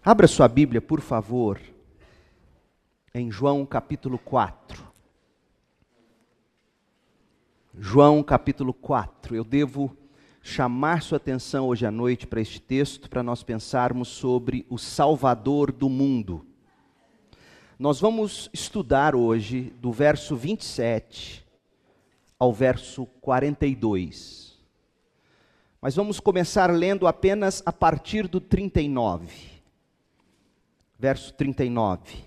Abra sua Bíblia, por favor, em João capítulo 4. João capítulo 4. Eu devo chamar sua atenção hoje à noite para este texto, para nós pensarmos sobre o Salvador do mundo. Nós vamos estudar hoje do verso 27 ao verso 42. Mas vamos começar lendo apenas a partir do 39. Verso 39.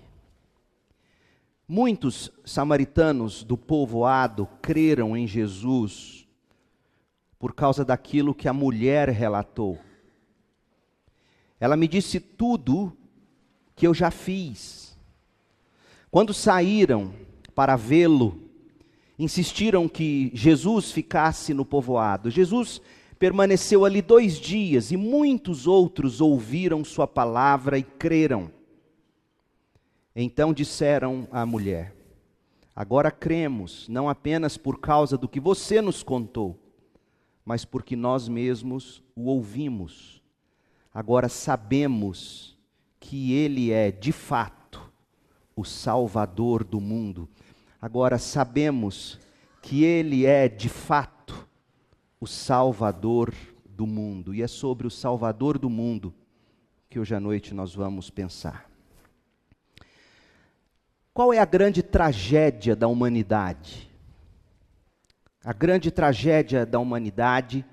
Muitos samaritanos do povoado creram em Jesus por causa daquilo que a mulher relatou. Ela me disse tudo que eu já fiz. Quando saíram para vê-lo, insistiram que Jesus ficasse no povoado. Jesus permaneceu ali 2 dias e muitos outros ouviram sua palavra e creram. Então disseram à mulher: agora cremos, não apenas por causa do que você nos contou, mas porque nós mesmos o ouvimos. Agora sabemos que Ele é, de fato, o Salvador do mundo. Agora sabemos que Ele é, de fato, o Salvador do mundo. E é sobre o Salvador do mundo que hoje à noite nós vamos pensar. Qual é a grande tragédia da humanidade? A grande tragédia da humanidade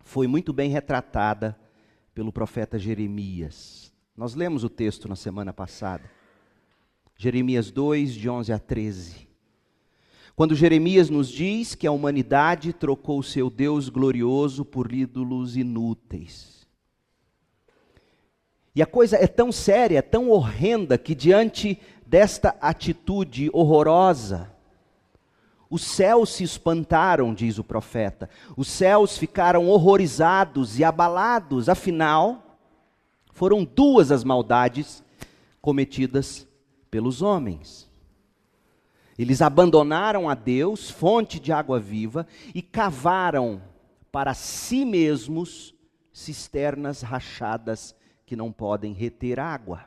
foi muito bem retratada pelo profeta Jeremias. Nós lemos o texto na semana passada. Jeremias 2, de 11 a 13. Quando Jeremias nos diz que a humanidade trocou o seu Deus glorioso por ídolos inúteis. E a coisa é tão séria, tão horrenda, que diante desta atitude horrorosa, os céus se espantaram, diz o profeta. Os céus ficaram horrorizados e abalados, afinal, foram 2 as maldades cometidas pelos homens. Eles abandonaram a Deus, fonte de água viva, e cavaram para si mesmos cisternas rachadas que não podem reter água.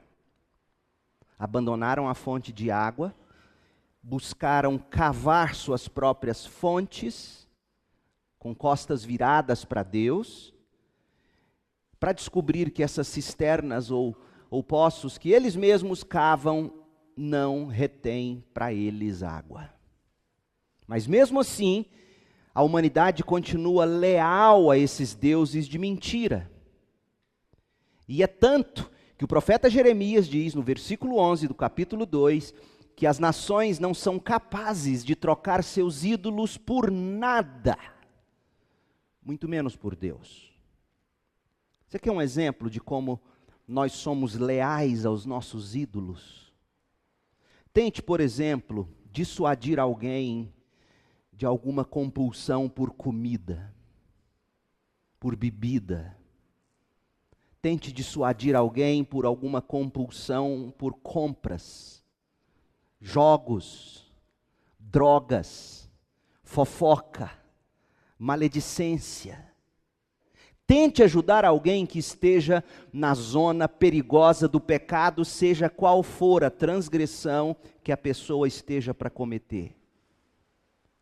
Abandonaram a fonte de água, buscaram cavar suas próprias fontes, com costas viradas para Deus, para descobrir que essas cisternas ou poços que eles mesmos cavam não retêm para eles água. Mas mesmo assim, a humanidade continua leal a esses deuses de mentira. E é tanto que o profeta Jeremias diz no versículo 11 do capítulo 2, que as nações não são capazes de trocar seus ídolos por nada, muito menos por Deus. Você quer um exemplo de como nós somos leais aos nossos ídolos? Tente, por exemplo, dissuadir alguém de alguma compulsão por comida, por bebida. Tente dissuadir alguém por alguma compulsão por compras, jogos, drogas, fofoca, maledicência. Tente ajudar alguém que esteja na zona perigosa do pecado, seja qual for a transgressão que a pessoa esteja para cometer.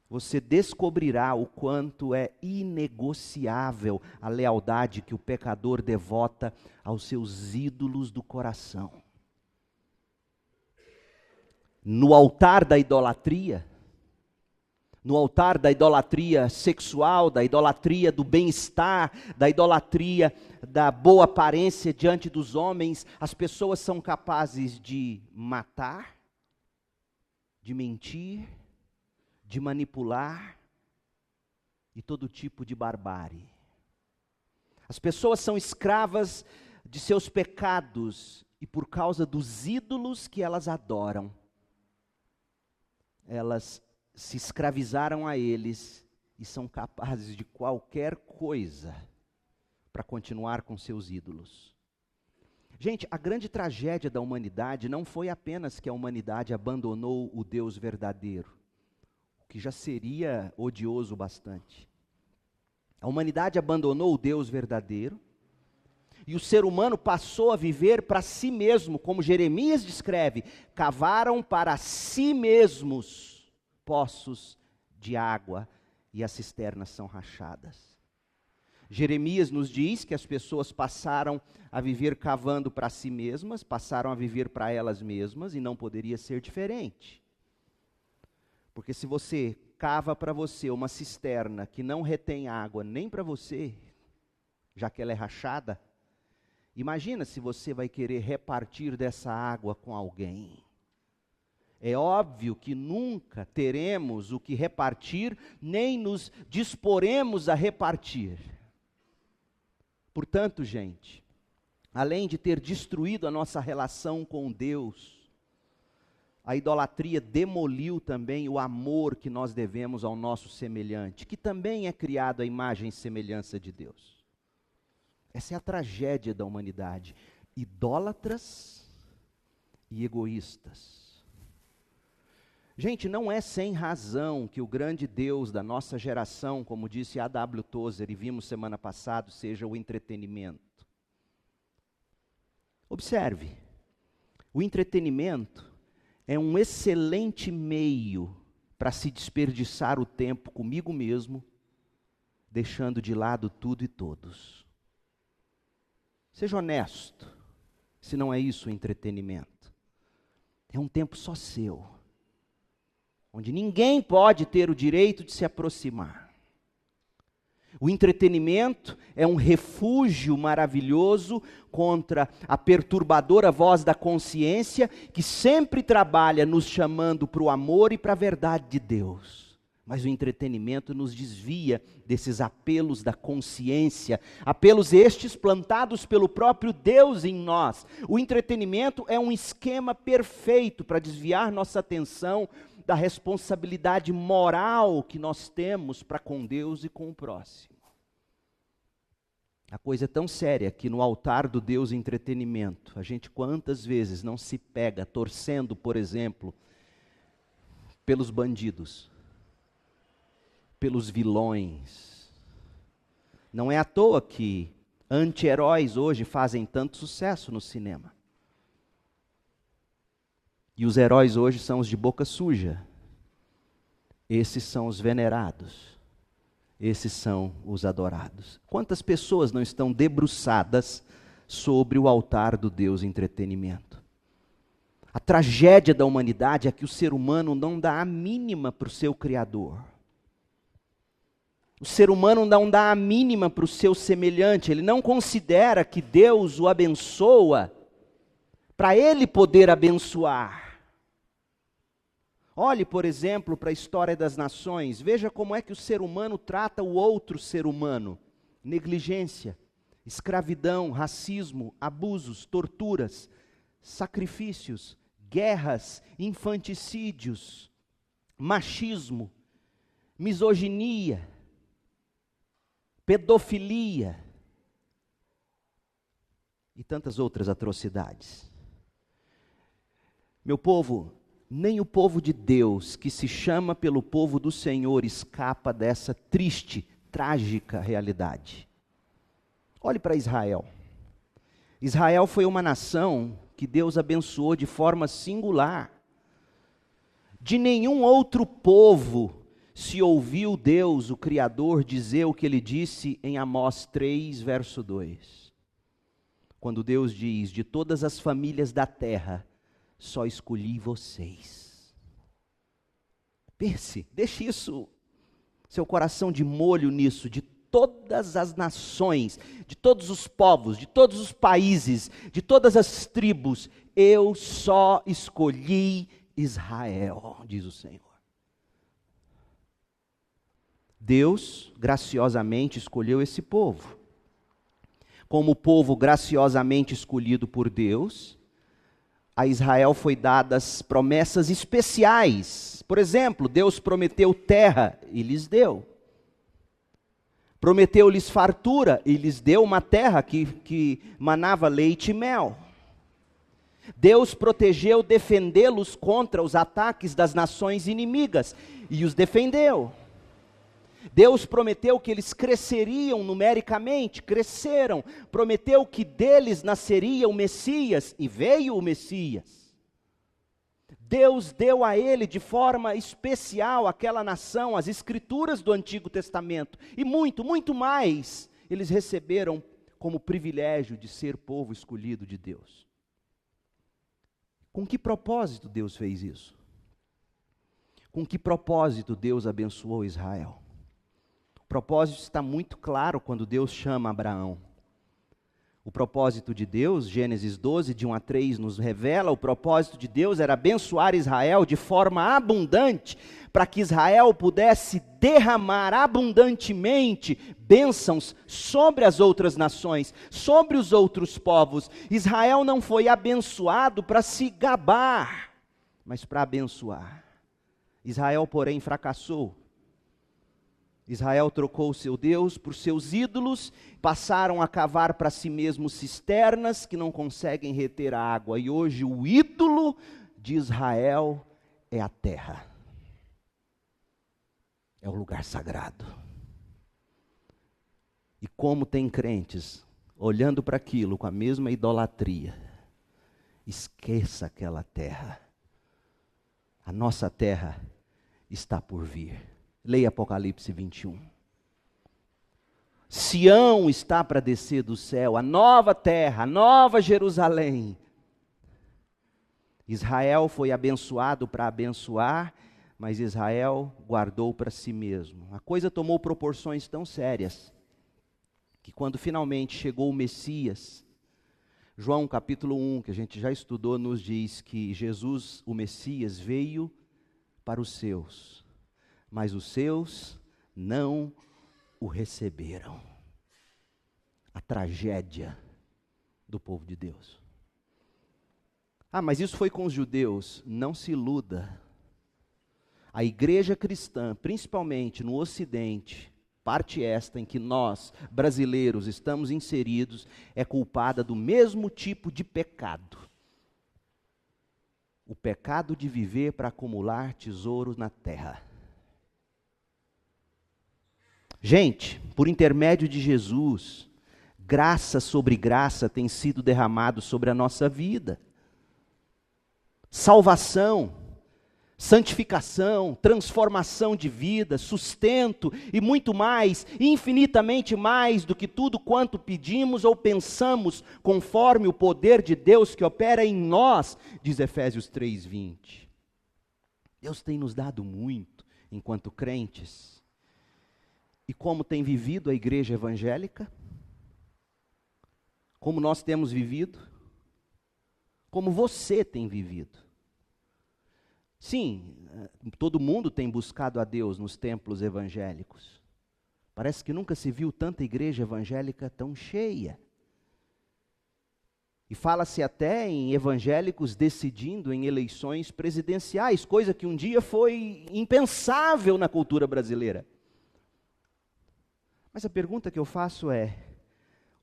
Você descobrirá o quanto é inegociável a lealdade que o pecador devota aos seus ídolos do coração. No altar da idolatria sexual, da idolatria do bem-estar, da idolatria da boa aparência diante dos homens, as pessoas são capazes de matar, de mentir, de manipular e todo tipo de barbárie. As pessoas são escravas de seus pecados e por causa dos ídolos que elas adoram, elas se escravizaram a eles e são capazes de qualquer coisa para continuar com seus ídolos. Gente, a grande tragédia da humanidade não foi apenas que a humanidade abandonou o Deus verdadeiro, que já seria odioso bastante. A humanidade abandonou o Deus verdadeiro, E o ser humano passou a viver para si mesmo, como Jeremias descreve, cavaram para si mesmos poços de água e as cisternas são rachadas. Jeremias nos diz que as pessoas passaram a viver cavando para si mesmas, passaram a viver para elas mesmas, e não poderia ser diferente. Porque se você cava para você uma cisterna que não retém água nem para você, já que ela é rachada, imagina se você vai querer repartir dessa água com alguém. É óbvio que nunca teremos o que repartir, nem nos disporemos a repartir. Portanto, gente, além de ter destruído a nossa relação com Deus, a idolatria demoliu também o amor que nós devemos ao nosso semelhante, que também é criado à imagem e semelhança de Deus. Essa é a tragédia da humanidade. Idólatras e egoístas. Gente, não é sem razão que o grande Deus da nossa geração, como disse A.W. Tozer, e vimos semana passada, seja o entretenimento. Observe, o entretenimento é um excelente meio para se desperdiçar o tempo comigo mesmo, deixando de lado tudo e todos. Seja honesto, se não é isso o entretenimento. É um tempo só seu, onde ninguém pode ter o direito de se aproximar. O entretenimento é um refúgio maravilhoso contra a perturbadora voz da consciência, que sempre trabalha nos chamando para o amor e para a verdade de Deus. Mas o entretenimento nos desvia desses apelos da consciência, apelos estes plantados pelo próprio Deus em nós. O entretenimento é um esquema perfeito para desviar nossa atenção da responsabilidade moral que nós temos para com Deus e com o próximo. A coisa é tão séria que no altar do Deus entretenimento, a gente quantas vezes não se pega torcendo, por exemplo, pelos bandidos, pelos vilões. Não é à toa que anti-heróis hoje fazem tanto sucesso no cinema. E os heróis hoje são os de boca suja. Esses são os venerados. Esses são os adorados. Quantas pessoas não estão debruçadas sobre o altar do Deus entretenimento? A tragédia da humanidade é que o ser humano não dá a mínima para o seu Criador. O ser humano não dá a mínima para o seu semelhante. Ele não considera que Deus o abençoa para ele poder abençoar. Olhe, por exemplo, para a história das nações. Veja como é que o ser humano trata o outro ser humano. Negligência, escravidão, racismo, abusos, torturas, sacrifícios, guerras, infanticídios, machismo, misoginia, pedofilia e tantas outras atrocidades. Meu povo, nem o povo de Deus, que se chama pelo povo do Senhor, escapa dessa triste, trágica realidade. Olhe para Israel. Israel foi uma nação que Deus abençoou de forma singular. De nenhum outro povo se ouviu Deus, o Criador, dizer o que ele disse em Amós 3, verso 2. Quando Deus diz, de todas as famílias da terra, só escolhi vocês. Pense, deixe isso, seu coração de molho nisso, de todas as nações, de todos os povos, de todos os países, de todas as tribos, eu só escolhi Israel, diz o Senhor. Deus graciosamente escolheu esse povo. Como povo graciosamente escolhido por Deus, a Israel foi dadas promessas especiais. Por exemplo, Deus prometeu terra e lhes deu. Prometeu-lhes fartura e lhes deu uma terra que manava leite e mel. Deus protegeu defendê-los contra os ataques das nações inimigas e os defendeu. Deus prometeu que eles cresceriam numericamente, cresceram. Prometeu que deles nasceria o Messias, e veio o Messias. Deus deu a ele de forma especial, aquela nação, as escrituras do Antigo Testamento. E muito, muito mais, eles receberam como privilégio de ser povo escolhido de Deus. Com que propósito Deus fez isso? Com que propósito Deus abençoou Israel? O propósito está muito claro quando Deus chama Abraão. O propósito de Deus, Gênesis 12, de 1 a 3, nos revela, o propósito de Deus era abençoar Israel de forma abundante, para que Israel pudesse derramar abundantemente bênçãos sobre as outras nações, sobre os outros povos. Israel não foi abençoado para se gabar, mas para abençoar. Israel, porém, fracassou. Israel trocou o seu Deus por seus ídolos, passaram a cavar para si mesmos cisternas que não conseguem reter a água. E hoje o ídolo de Israel é a terra. É o lugar sagrado. E como tem crentes olhando para aquilo com a mesma idolatria, esqueça aquela terra. A nossa terra está por vir. Leia Apocalipse 21. Sião está para descer do céu, a nova terra, a nova Jerusalém. Israel foi abençoado para abençoar, mas Israel guardou para si mesmo. A coisa tomou proporções tão sérias, que quando finalmente chegou o Messias, João capítulo 1, que a gente já estudou, nos diz que Jesus, o Messias, veio para os seus, mas os seus não o receberam. A tragédia do povo de Deus. Ah, mas isso foi com os judeus. Não se iluda. A igreja cristã, principalmente no Ocidente, parte esta em que nós, brasileiros, estamos inseridos, é culpada do mesmo tipo de pecado. O pecado de viver para acumular tesouros na terra. Gente, por intermédio de Jesus, graça sobre graça tem sido derramado sobre a nossa vida. Salvação, santificação, transformação de vida, sustento e muito mais, infinitamente mais do que tudo quanto pedimos ou pensamos, conforme o poder de Deus que opera em nós, diz Efésios 3:20. Deus tem nos dado muito enquanto crentes. E como tem vivido a igreja evangélica? Como nós temos vivido? Como você tem vivido? Sim, todo mundo tem buscado a Deus nos templos evangélicos. Parece que nunca se viu tanta igreja evangélica tão cheia. E fala-se até em evangélicos decidindo em eleições presidenciais, coisa que um dia foi impensável na cultura brasileira. Mas a pergunta que eu faço é,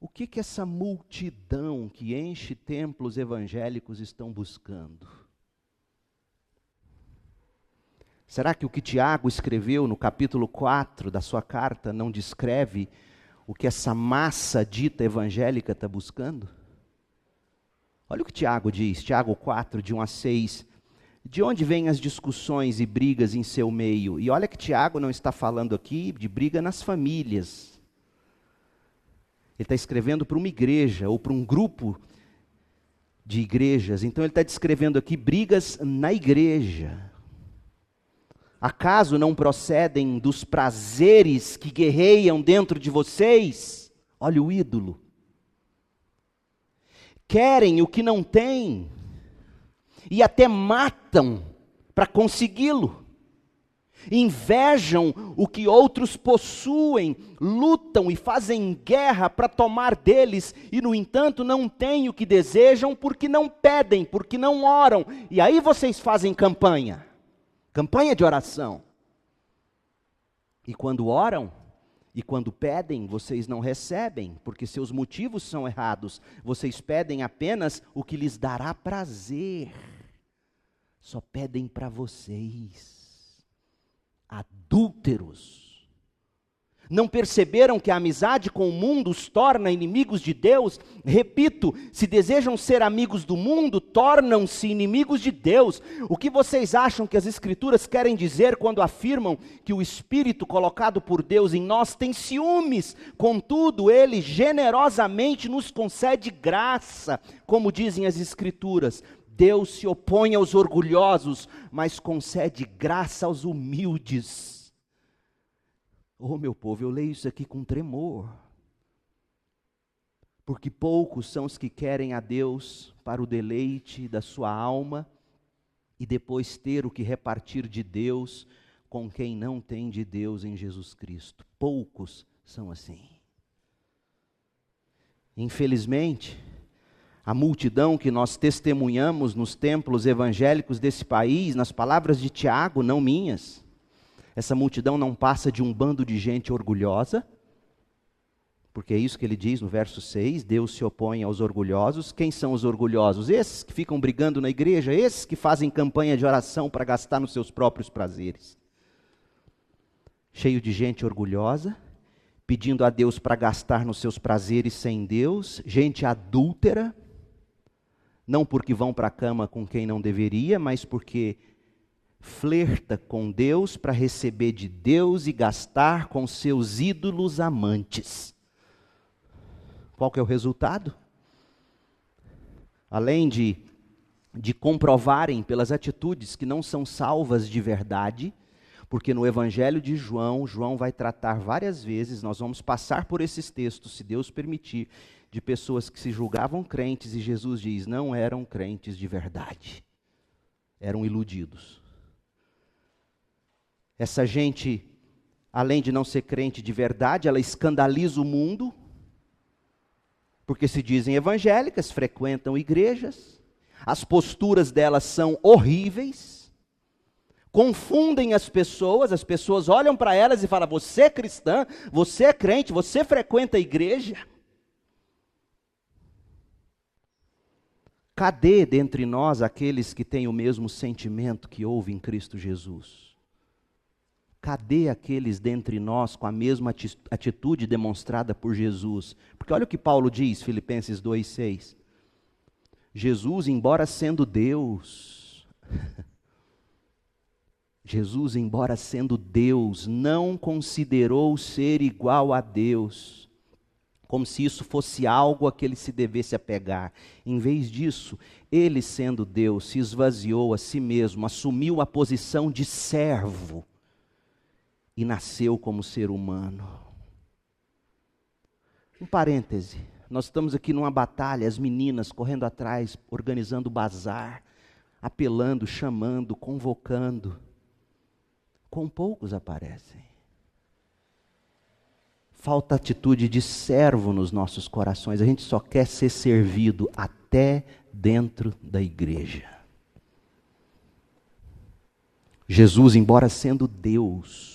o que essa multidão que enche templos evangélicos estão buscando? Será que o que Tiago escreveu no capítulo 4 da sua carta não descreve o que essa massa dita evangélica está buscando? Olha o que Tiago diz, Tiago 4, de 1 a 6. De onde vêm as discussões e brigas em seu meio? E olha que Tiago não está falando aqui de briga nas famílias. Ele está escrevendo para uma igreja ou para um grupo de igrejas. Então ele está descrevendo aqui brigas na igreja. Acaso não procedem dos prazeres que guerreiam dentro de vocês? Olha o ídolo. Querem o que não têm e até matam para consegui-lo. Invejam o que outros possuem, lutam e fazem guerra para tomar deles, e no entanto não têm o que desejam porque não pedem, porque não oram. E aí vocês fazem campanha de oração. E quando oram, e quando pedem, vocês não recebem, porque seus motivos são errados. Vocês pedem apenas o que lhes dará prazer. Só pedem para vocês. Adúlteros. Não perceberam que a amizade com o mundo os torna inimigos de Deus? Repito, se desejam ser amigos do mundo, tornam-se inimigos de Deus. O que vocês acham que as Escrituras querem dizer quando afirmam que o Espírito colocado por Deus em nós tem ciúmes? Contudo, Ele generosamente nos concede graça, como dizem as Escrituras. Deus se opõe aos orgulhosos, mas concede graça aos humildes. Oh, meu povo, eu leio isso aqui com tremor, porque poucos são os que querem a Deus para o deleite da sua alma e depois ter o que repartir de Deus com quem não tem de Deus em Jesus Cristo. Poucos são assim. Infelizmente, a multidão que nós testemunhamos nos templos evangélicos desse país, nas palavras de Tiago, não minhas, essa multidão não passa de um bando de gente orgulhosa, porque é isso que ele diz no verso 6, Deus se opõe aos orgulhosos. Quem são os orgulhosos? Esses que ficam brigando na igreja, esses que fazem campanha de oração para gastar nos seus próprios prazeres. Cheio de gente orgulhosa, pedindo a Deus para gastar nos seus prazeres sem Deus, gente adúltera, não porque vão para a cama com quem não deveria, mas porque flerta com Deus para receber de Deus e gastar com seus ídolos amantes. Qual que é o resultado? Além de comprovarem pelas atitudes que não são salvas de verdade, porque no Evangelho de João, João vai tratar várias vezes, nós vamos passar por esses textos, se Deus permitir, de pessoas que se julgavam crentes e Jesus diz, não eram crentes de verdade, eram iludidos. Essa gente, além de não ser crente de verdade, ela escandaliza o mundo, porque se dizem evangélicas, frequentam igrejas, as posturas delas são horríveis, confundem as pessoas olham para elas e falam, você é cristã, você é crente, você frequenta a igreja. Cadê dentre nós aqueles que têm o mesmo sentimento que houve em Cristo Jesus? Cadê aqueles dentre nós com a mesma atitude demonstrada por Jesus? Porque olha o que Paulo diz, Filipenses 2,6. Jesus, embora sendo Deus, não considerou ser igual a Deus, como se isso fosse algo a que ele se devesse apegar. Em vez disso, ele sendo Deus, se esvaziou a si mesmo, assumiu a posição de servo, e nasceu como ser humano. Um parêntese, nós estamos aqui numa batalha, as meninas correndo atrás, organizando bazar, apelando, chamando, convocando. Com poucos aparecem. Falta atitude de servo nos nossos corações, a gente só quer ser servido até dentro da igreja. Jesus, embora sendo Deus,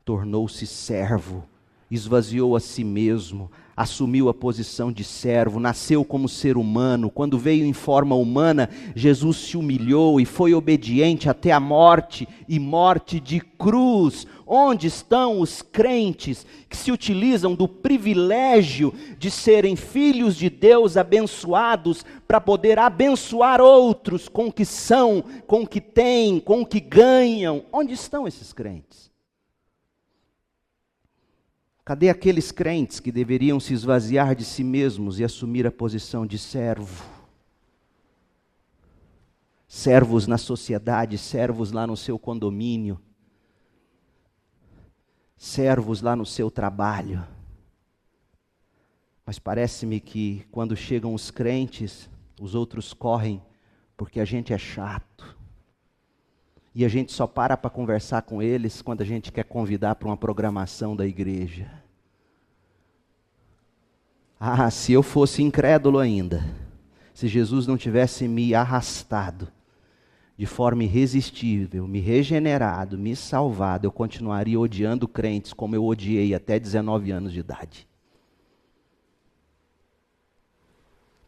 tornou-se servo, esvaziou a si mesmo, assumiu a posição de servo, nasceu como ser humano. Quando veio em forma humana, Jesus se humilhou e foi obediente até a morte, e morte de cruz. Onde estão os crentes que se utilizam do privilégio de serem filhos de Deus abençoados para poder abençoar outros com o que são, com o que têm, com o que ganham? Onde estão esses crentes? Cadê aqueles crentes que deveriam se esvaziar de si mesmos e assumir a posição de servo? Servos na sociedade, servos lá no seu condomínio, servos lá no seu trabalho. Mas parece-me que quando chegam os crentes, os outros correm porque a gente é chato. E a gente só para conversar com eles quando a gente quer convidar para uma programação da igreja. Ah, se eu fosse incrédulo ainda, se Jesus não tivesse me arrastado de forma irresistível, me regenerado, me salvado, eu continuaria odiando crentes como eu odiei até 19 anos de idade.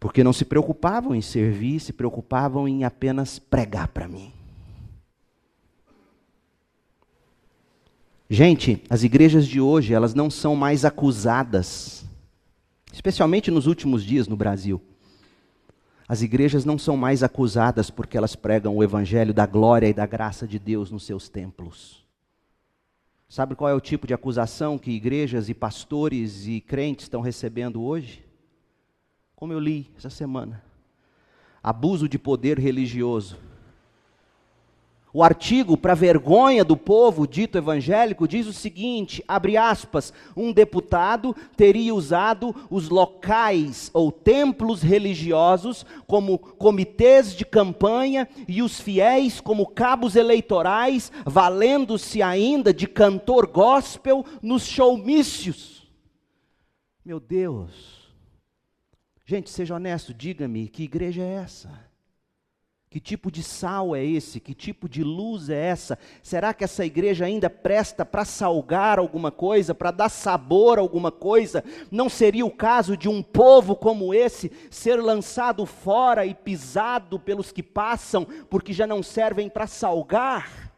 Porque não se preocupavam em servir, se preocupavam em apenas pregar para mim. Gente, as igrejas de hoje, elas não são mais acusadas, especialmente nos últimos dias no Brasil. As igrejas não são mais acusadas porque elas pregam o evangelho da glória e da graça de Deus nos seus templos. Sabe qual é o tipo de acusação que igrejas e pastores e crentes estão recebendo hoje? Como eu li essa semana. Abuso de poder religioso. O artigo, para vergonha do povo dito evangélico, diz o seguinte, abre aspas, um deputado teria usado os locais ou templos religiosos como comitês de campanha e os fiéis como cabos eleitorais, valendo-se ainda de cantor gospel nos showmícios. Meu Deus! Gente, seja honesto, diga-me, que igreja é essa? Que tipo de sal é esse? Que tipo de luz é essa? Será que essa igreja ainda presta para salgar alguma coisa, para dar sabor a alguma coisa? Não seria o caso de um povo como esse ser lançado fora e pisado pelos que passam, porque já não servem para salgar?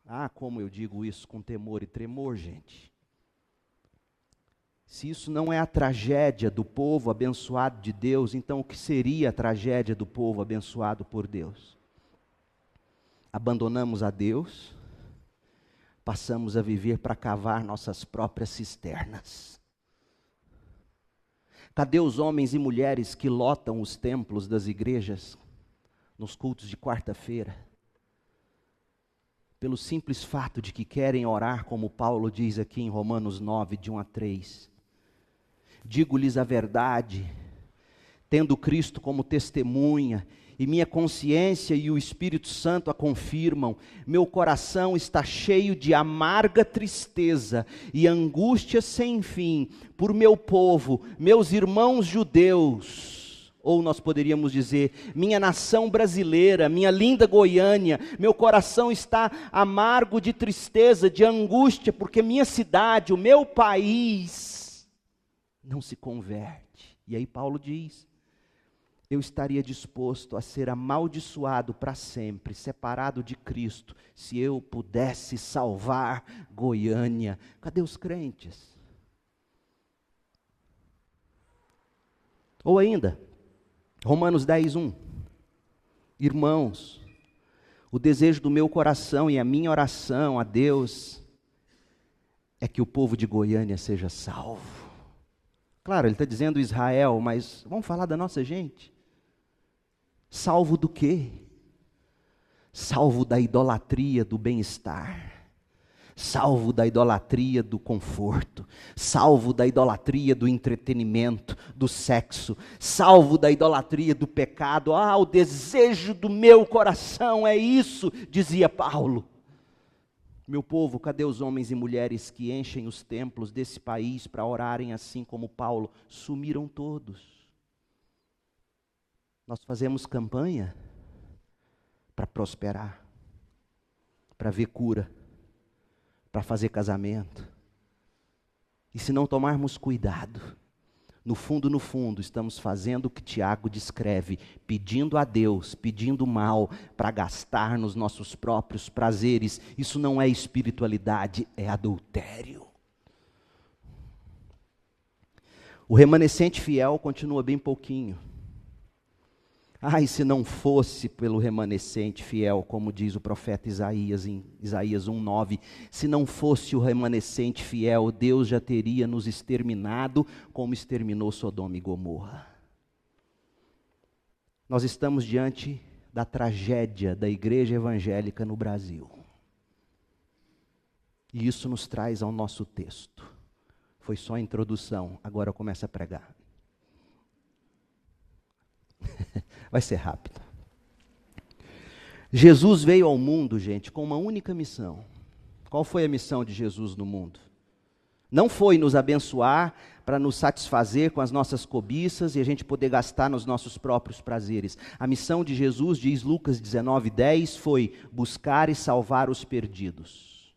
Ah, como eu digo isso com temor e tremor, gente. Se isso não é a tragédia do povo abençoado de Deus, então o que seria a tragédia do povo abençoado por Deus? Abandonamos a Deus, passamos a viver para cavar nossas próprias cisternas. Cadê os homens e mulheres que lotam os templos das igrejas nos cultos de quarta-feira? Pelo simples fato de que querem orar, como Paulo diz aqui em Romanos 9, de 1 a 3. Digo-lhes a verdade, tendo Cristo como testemunha, e minha consciência e o Espírito Santo a confirmam, meu coração está cheio de amarga tristeza e angústia sem fim, por meu povo, meus irmãos judeus, ou nós poderíamos dizer, minha nação brasileira, minha linda Goiânia, meu coração está amargo de tristeza, de angústia, porque minha cidade, o meu país, não se converte. E aí Paulo diz, eu estaria disposto a ser amaldiçoado para sempre, separado de Cristo, se eu pudesse salvar Goiânia. Cadê os crentes? Ou ainda, Romanos 10:1. Irmãos, o desejo do meu coração e a minha oração a Deus é que o povo de Goiânia seja salvo. Claro, ele está dizendo Israel, mas vamos falar da nossa gente. Salvo do quê? Salvo da idolatria do bem-estar. Salvo da idolatria do conforto. Salvo da idolatria do entretenimento, do sexo. Salvo da idolatria do pecado. Ah, o desejo do meu coração é isso, dizia Paulo. Meu povo, cadê os homens e mulheres que enchem os templos desse país para orarem assim como Paulo? Sumiram todos. Nós fazemos campanha para prosperar, para ver cura, para fazer casamento. E se não tomarmos cuidado, no fundo, estamos fazendo o que Tiago descreve, pedindo a Deus, pedindo mal, para gastar nos nossos próprios prazeres. Isso não é espiritualidade, é adultério. O remanescente fiel continua bem pouquinho. Ai, se não fosse pelo remanescente fiel, como diz o profeta Isaías em Isaías 1:9, se não fosse o remanescente fiel, Deus já teria nos exterminado como exterminou Sodoma e Gomorra. Nós estamos diante da tragédia da igreja evangélica no Brasil. E isso nos traz ao nosso texto. Foi só a introdução, agora eu começo a pregar. Vai ser rápido. Jesus veio ao mundo, gente, com uma única missão. Qual foi a missão de Jesus no mundo? Não foi nos abençoar para nos satisfazer com as nossas cobiças e a gente poder gastar nos nossos próprios prazeres. A missão de Jesus, diz Lucas 19:10, foi buscar e salvar os perdidos.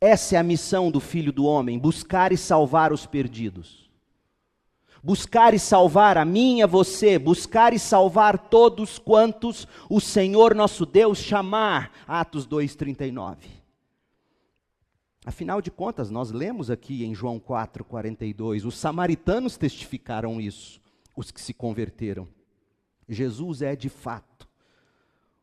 Essa é a missão do Filho do Homem, buscar e salvar os perdidos. Buscar e salvar a mim e a você, buscar e salvar todos quantos o Senhor nosso Deus chamar, Atos 2:39. Afinal de contas, nós lemos aqui em João 4:42, os samaritanos testificaram isso, os que se converteram. Jesus é de fato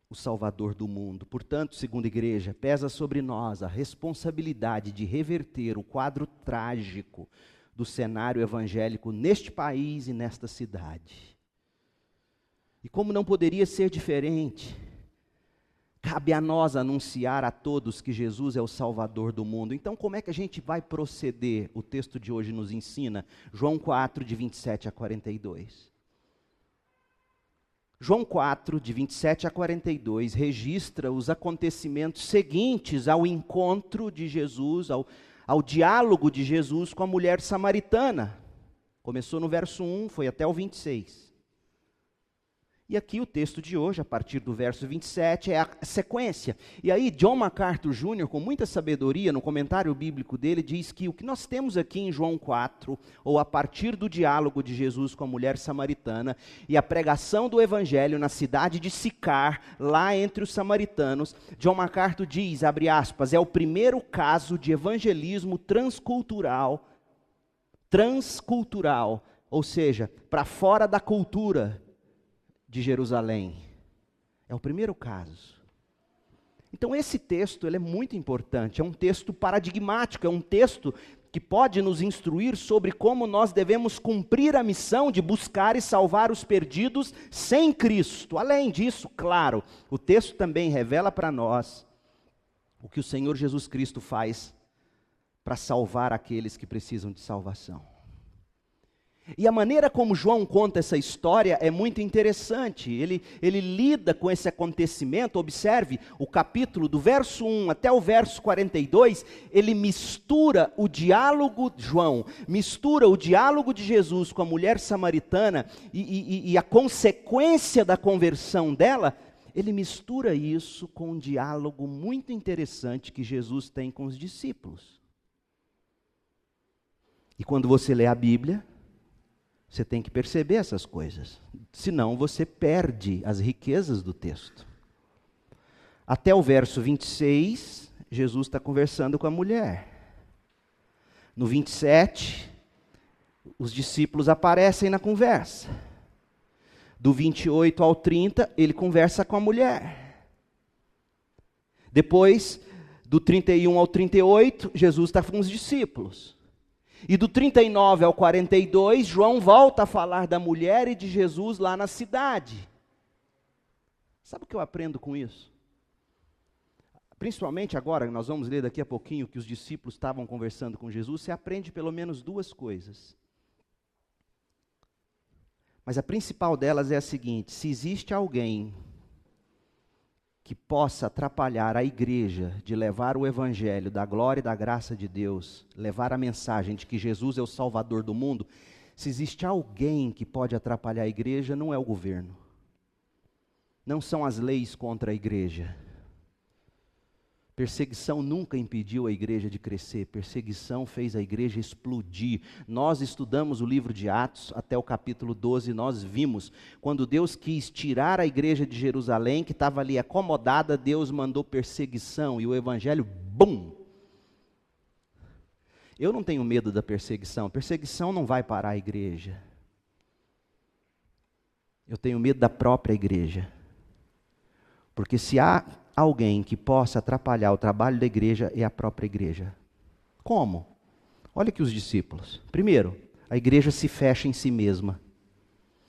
o Salvador do mundo. Portanto, segunda igreja, pesa sobre nós a responsabilidade de reverter o quadro trágico do cenário evangélico neste país e nesta cidade. E como não poderia ser diferente, cabe a nós anunciar a todos que Jesus é o Salvador do mundo. Então, como é que a gente vai proceder? O texto de hoje nos ensina, João 4, de 27 a 42. João 4, de 27 a 42, registra os acontecimentos seguintes ao encontro de Jesus, ao diálogo de Jesus com a mulher samaritana. Começou no verso 1, foi até o 26. E aqui o texto de hoje, a partir do verso 27, é a sequência. E aí John MacArthur Jr., com muita sabedoria, no comentário bíblico dele, diz que o que nós temos aqui em João 4, ou a partir do diálogo de Jesus com a mulher samaritana, e a pregação do evangelho na cidade de Sicar, lá entre os samaritanos, John MacArthur diz, abre aspas, é o primeiro caso de evangelismo transcultural, ou seja, para fora da cultura de Jerusalém. É o primeiro caso. Então esse texto ele é muito importante, é um texto paradigmático, é um texto que pode nos instruir sobre como nós devemos cumprir a missão de buscar e salvar os perdidos sem Cristo. Além disso, claro, o texto também revela para nós o que o Senhor Jesus Cristo faz para salvar aqueles que precisam de salvação. E a maneira como João conta essa história é muito interessante. Ele lida com esse acontecimento, observe o capítulo do verso 1 até o verso 42, ele mistura o diálogo, João, mistura o diálogo de Jesus com a mulher samaritana e a consequência da conversão dela, ele mistura isso com um diálogo muito interessante que Jesus tem com os discípulos. E quando você lê a Bíblia, você tem que perceber essas coisas, senão você perde as riquezas do texto. Até o verso 26, Jesus está conversando com a mulher. No 27, os discípulos aparecem na conversa. Do 28 ao 30, ele conversa com a mulher. Depois, do 31 ao 38, Jesus está com os discípulos. E do 39 ao 42, João volta a falar da mulher e de Jesus lá na cidade. Sabe o que eu aprendo com isso? Principalmente agora, nós vamos ler daqui a pouquinho que os discípulos estavam conversando com Jesus, você aprende pelo menos duas coisas. Mas a principal delas é a seguinte: se existe alguém que possa atrapalhar a igreja de levar o evangelho da glória e da graça de Deus, levar a mensagem de que Jesus é o Salvador do mundo, se existe alguém que pode atrapalhar a igreja, não é o governo. Não são as leis contra a igreja. Perseguição nunca impediu a igreja de crescer, perseguição fez a igreja explodir. Nós estudamos o livro de Atos até o capítulo 12, nós vimos, quando Deus quis tirar a igreja de Jerusalém, que estava ali acomodada, Deus mandou perseguição e o evangelho, bum! Eu não tenho medo da perseguição, perseguição não vai parar a igreja. Eu tenho medo da própria igreja. Porque se há alguém que possa atrapalhar o trabalho da igreja, é a própria igreja. Como? Olha aqui os discípulos. Primeiro, a igreja se fecha em si mesma.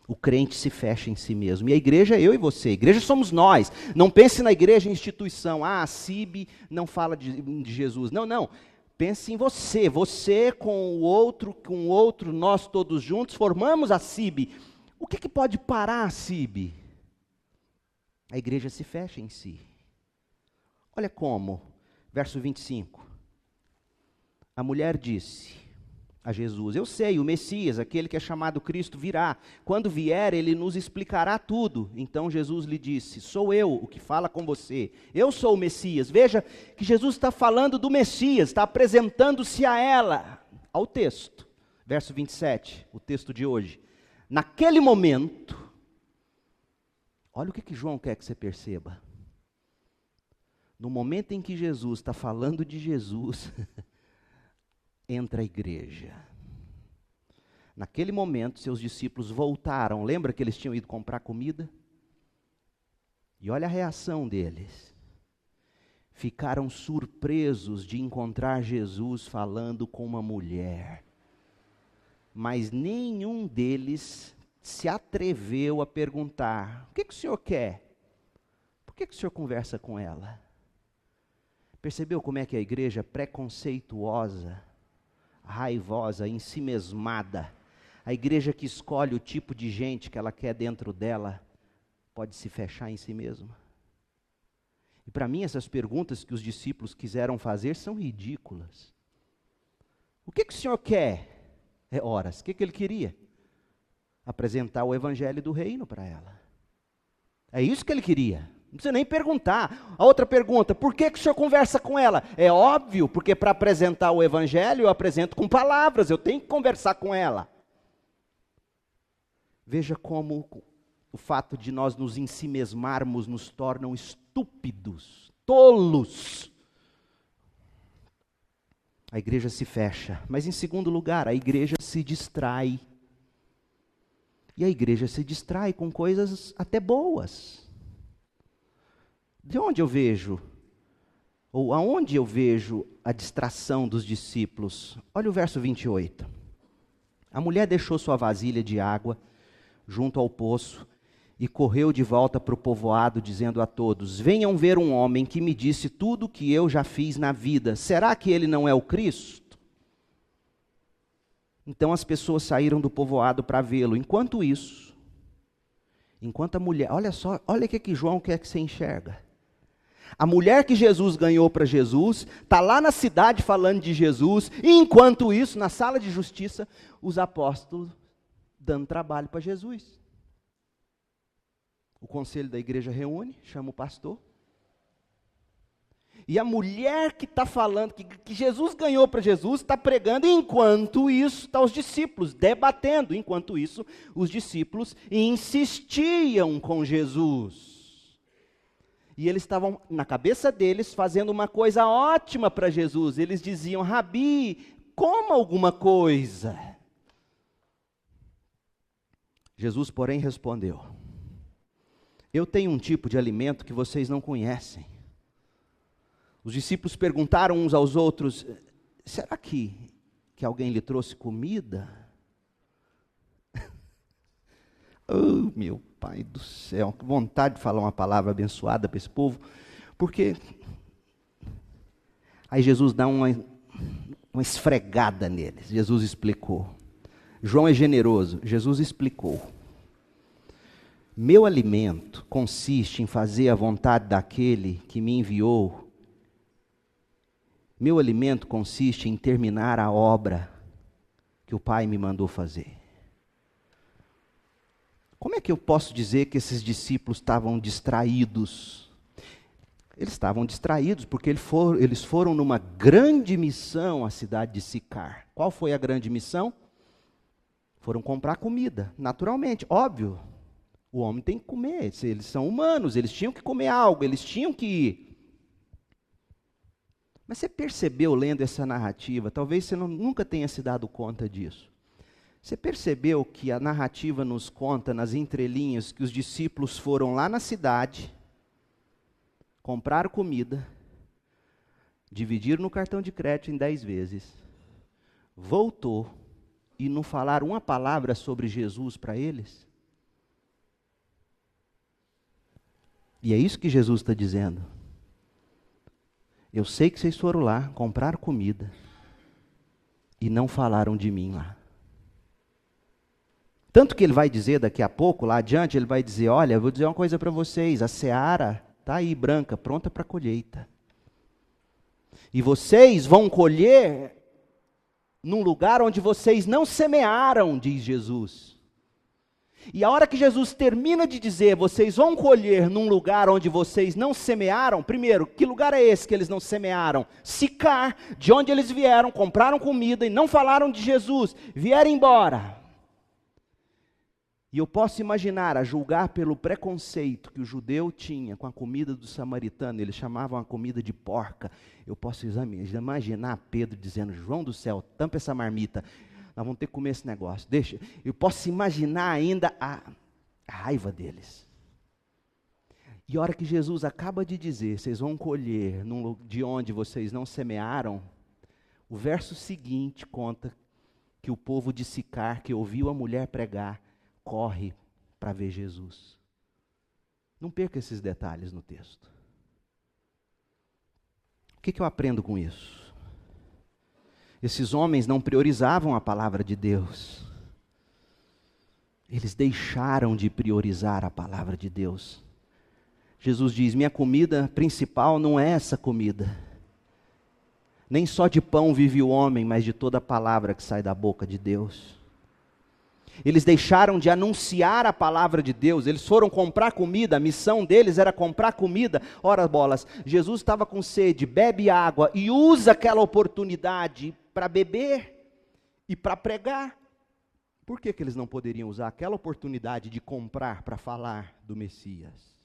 O crente se fecha em si mesmo. E a igreja é eu e você. A igreja somos nós. Não pense na igreja instituição. Ah, a CIB não fala de Jesus. Não, não. Pense em você. Você com o outro, nós todos juntos formamos a CIB. O que pode parar a CIB? A igreja se fecha em si. Olha como, verso 25. A mulher disse a Jesus: eu sei, o Messias, aquele que é chamado Cristo, virá. Quando vier, ele nos explicará tudo. Então Jesus lhe disse: sou eu o que fala com você. Eu sou o Messias. Veja que Jesus está falando do Messias, está apresentando-se a ela. Ao texto, verso 27, o texto de hoje. Naquele momento, olha o que João quer que você perceba. No momento em que Jesus está falando de Jesus, entra a igreja. Naquele momento, seus discípulos voltaram. Lembra que eles tinham ido comprar comida? E olha a reação deles. Ficaram surpresos de encontrar Jesus falando com uma mulher. Mas nenhum deles se atreveu a perguntar: o que o senhor quer? Por que o senhor conversa com ela? Percebeu como é que a igreja preconceituosa, raivosa, ensimesmada, a igreja que escolhe o tipo de gente que ela quer dentro dela, pode se fechar em si mesma? E para mim essas perguntas que os discípulos quiseram fazer são ridículas. O que o senhor quer? Horas, o que ele queria? Apresentar o evangelho do reino para ela. É isso que ele queria. Não precisa nem perguntar. A outra pergunta: por que o senhor conversa com ela? É óbvio, porque para apresentar o evangelho eu apresento com palavras, eu tenho que conversar com ela. Veja como o fato de nós nos ensimesmarmos nos tornam estúpidos, tolos. A igreja se fecha, mas em segundo lugar, a igreja se distrai. E a igreja se distrai com coisas até boas. De onde eu vejo, ou aonde eu vejo a distração dos discípulos? Olha o verso 28. A mulher deixou sua vasilha de água junto ao poço e correu de volta para o povoado, dizendo a todos: venham ver um homem que me disse tudo o que eu já fiz na vida. Será que ele não é o Cristo? Então as pessoas saíram do povoado para vê-lo. Enquanto a mulher, olha só, olha o que João quer que você enxerga. A mulher que Jesus ganhou para Jesus, está lá na cidade falando de Jesus, e enquanto isso, na sala de justiça, os apóstolos dando trabalho para Jesus. O conselho da igreja reúne, chama o pastor. E a mulher que está falando, que Jesus ganhou para Jesus, está pregando, e enquanto isso, estão os discípulos debatendo. Enquanto isso, os discípulos insistiam com Jesus. E eles estavam, na cabeça deles, fazendo uma coisa ótima para Jesus. Eles diziam: Rabi, coma alguma coisa. Jesus, porém, respondeu: eu tenho um tipo de alimento que vocês não conhecem. Os discípulos perguntaram uns aos outros: será que alguém lhe trouxe comida? Oh, meu Pai do céu, que vontade de falar uma palavra abençoada para esse povo, porque aí Jesus dá uma esfregada neles. Jesus explicou. João é generoso. Jesus explicou: meu alimento consiste em fazer a vontade daquele que me enviou. Meu alimento consiste em terminar a obra que o Pai me mandou fazer. Como é que eu posso dizer que esses discípulos estavam distraídos? Eles estavam distraídos porque eles foram numa grande missão à cidade de Sicar. Qual foi a grande missão? Foram comprar comida, naturalmente, óbvio. O homem tem que comer, eles são humanos, eles tinham que comer algo, eles tinham que ir. Mas você percebeu lendo essa narrativa, talvez você nunca tenha se dado conta disso. Você percebeu que a narrativa nos conta, nas entrelinhas, que os discípulos foram lá na cidade, compraram comida, dividiram no cartão de crédito em 10 vezes, voltou e não falaram uma palavra sobre Jesus para eles? E é isso que Jesus está dizendo. Eu sei que vocês foram lá, compraram comida e não falaram de mim lá. Tanto que ele vai dizer daqui a pouco, lá adiante, ele vai dizer: olha, eu vou dizer uma coisa para vocês, a seara está aí branca, pronta para a colheita. E vocês vão colher num lugar onde vocês não semearam, diz Jesus. E a hora que Jesus termina de dizer: vocês vão colher num lugar onde vocês não semearam, primeiro, que lugar é esse que eles não semearam? Sicar, de onde eles vieram, compraram comida e não falaram de Jesus, vieram embora. E eu posso imaginar, a julgar pelo preconceito que o judeu tinha com a comida do samaritano, eles chamavam a comida de porca. Eu posso imaginar Pedro dizendo: João do céu, tampa essa marmita, nós vamos ter que comer esse negócio, deixa. Eu posso imaginar ainda a raiva deles. E a hora que Jesus acaba de dizer, vocês vão colher de onde vocês não semearam, o verso seguinte conta que o povo de Sicar, que ouviu a mulher pregar, corre para ver Jesus. Não perca esses detalhes no texto. O que eu aprendo com isso? Esses homens não priorizavam a palavra de Deus. Eles deixaram de priorizar a palavra de Deus. Jesus diz: minha comida principal não é essa comida. Nem só de pão vive o homem, mas de toda a palavra que sai da boca de Deus. Eles deixaram de anunciar a palavra de Deus, eles foram comprar comida, a missão deles era comprar comida. Ora bolas, Jesus estava com sede, bebe água e usa aquela oportunidade para beber e para pregar. Por que eles não poderiam usar aquela oportunidade de comprar para falar do Messias?